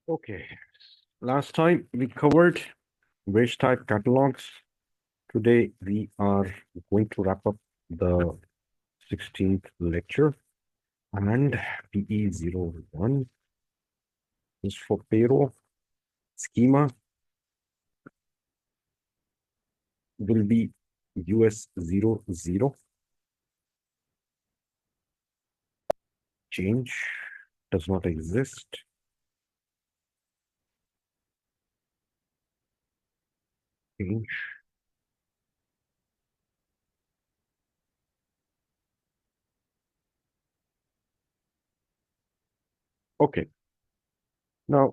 Okay. Last time we covered wage type catalogs. Today we are going to wrap up the 16th lecture, and PE01 is for payroll. Schema will be US00. Change does not exist. Change. Okay. Now,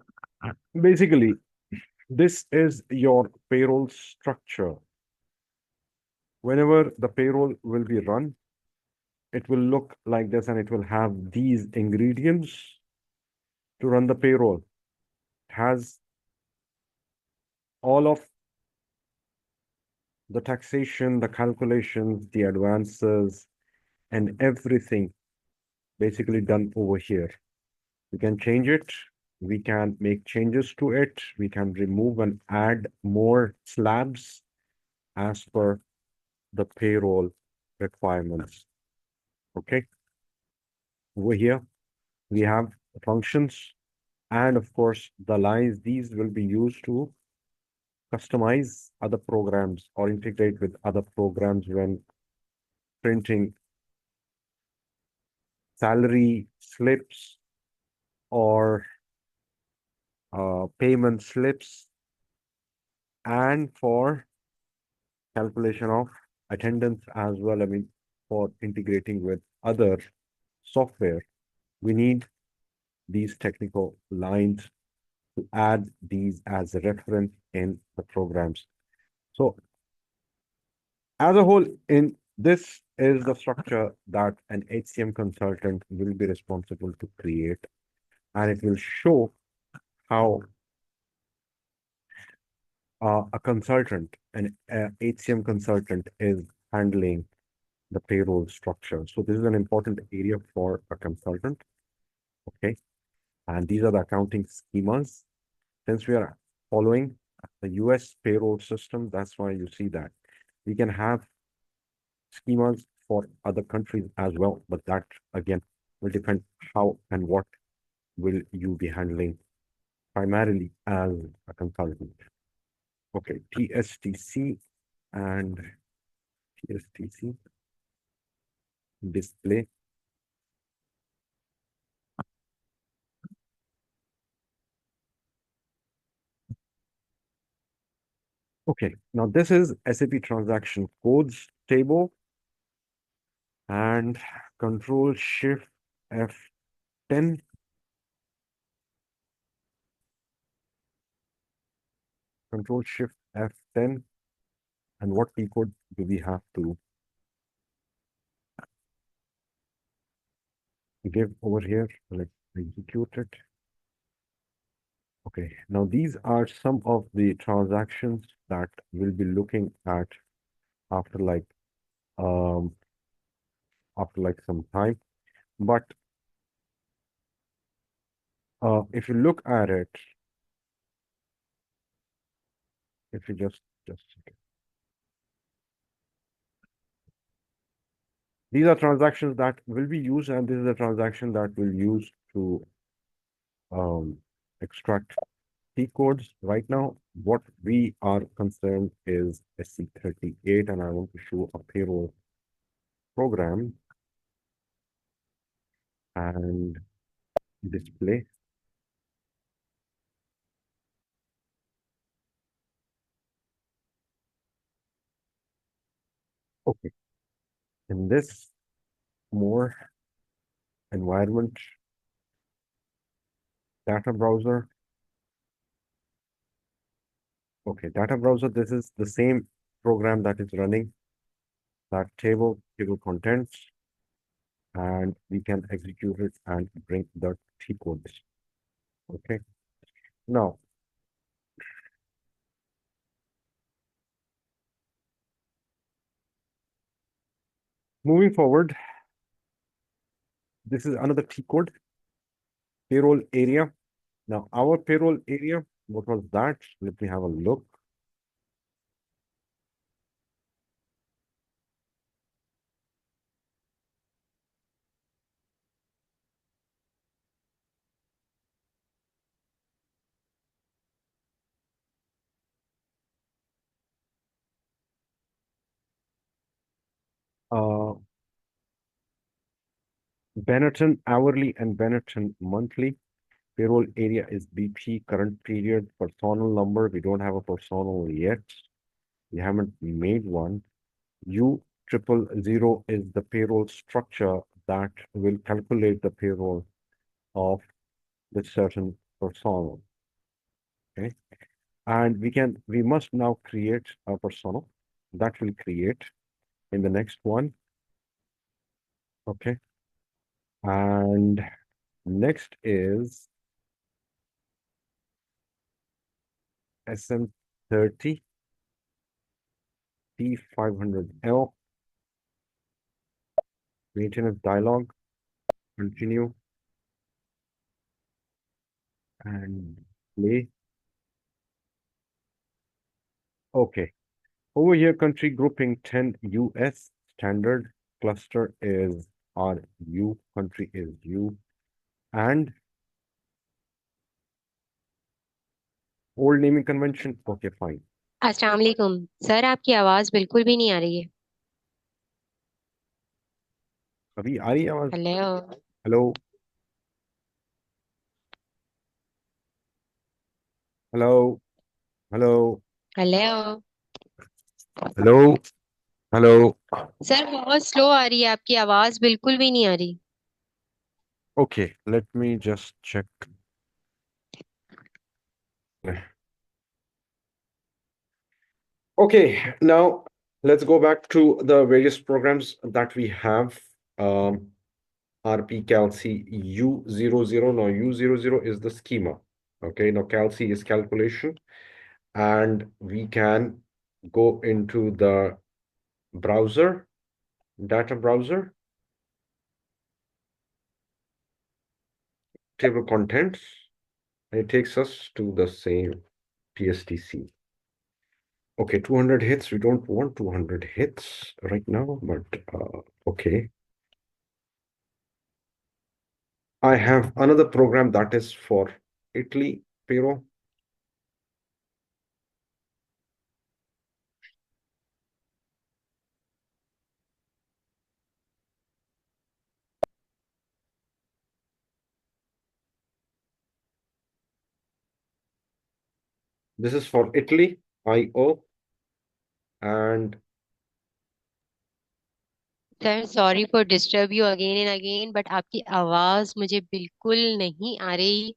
basically, this is your payroll structure. Whenever the payroll will be run, it will look like this and it will have these ingredients to run the payroll. It has all of the taxation, the calculations, the advances, and everything basically done over here. We can change it. We can make changes to it. We can remove and add more slabs as per the payroll requirements. Okay. Over here, we have functions and of course the lines. These will be used to customize other programs or integrate with other programs when printing salary slips or payment slips, and for calculation of attendance as well. I mean, for integrating with other software, we need these technical lines to add these as a reference in the programs. So as a whole, in this is the structure that an HCM consultant will be responsible to create, and it will show how a consultant, an HCM consultant, is handling the payroll structure. So this is an important area for a consultant. Okay, and these are the accounting schemas. Since we are following the US payroll system, that's why you see that. We can have schemas for other countries as well, but that again will depend how and what will you be handling primarily as a consultant. Okay, TSTC and TSTC display. Okay, now this is SAP transaction codes table, and Control Shift F10. Control Shift F10. And what T code do we have to give over here? Let's execute it. Okay, now these are some of the transactions that we'll be looking at after like um some time. But if you look at it, if you just okay. These are transactions that will be used, and this is a transaction that we'll use to extract T codes. Right now, what we are concerned is SC38, and I want to show a payroll program and display. Okay, in this more environment, data browser. Okay, data browser, this is the same program that is running that table contents, and we can execute it and bring the T codes. Okay, now moving forward, this is another T code, payroll area. Now, our payroll area, what was that? Let me have a look. Uh, Benetton hourly and Benetton monthly. Payroll area is BP, current period, personnel number. We don't have a personnel yet. We haven't made one. U000 is the payroll structure that will calculate the payroll of the certain personnel. Okay. And we must now create a personnel that will create in the next one. Okay. And next is SM30 T500L maintenance dialog. Continue and play. Okay. Over here, country grouping 10 US standard cluster is RU, country is U, and old naming convention. Okay, fine. अस्सलाम वालेकुम sir, आपकी आवाज़ बिल्कुल भी नहीं आ रही है। अभी आ रही है आवाज? Hello. Hello, hello, hello, hello. Hello, hello. Sir बहुत स्लो आ रही है, आपकी आवाज़ बिल्कुल भी नहीं आ रही। Okay, let me just check. Okay, now let's go back to the various programs that we have. RP Calci U00. Now U00 is the schema. Okay, now Calci is calculation, and we can go into the browser, data browser, table contents, and it takes us to the same PSTC. Okay, 200 hits. We don't want 200 hits right now, but okay. I have another program that is for Italy payroll. This is for Italy, IO, and sir sorry for disturb you again and again, but आपकी आवाज़ मुझे बिल्कुल नहीं आ रही।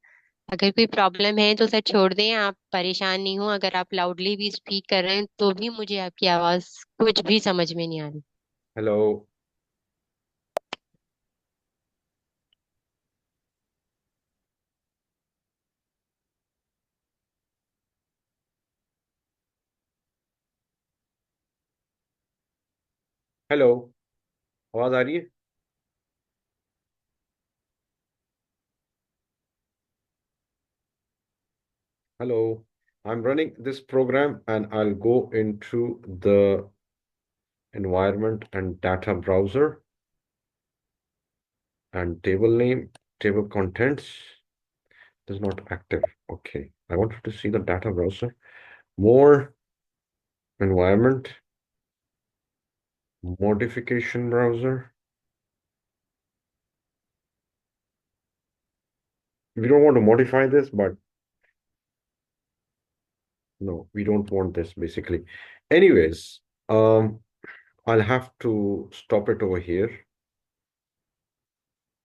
अगर कोई problem है तो सर छोड़ दें, आप परेशान नहीं हो। अगर आप लाउडली भी स्पीक कर रहे हैं तो भी मुझे आपकी आवाज़ कुछ भी समझ में नहीं आ रही। hello, hello. आवाज आ रही है? Hello. I'm running this program and I'll go into the environment and data browser and table name, table contents is not active. Okay. I wanted to see the data browser. More environment, modification browser. We don't want to modify this, but no, we don't want this basically. Anyways, I'll have to stop it over here.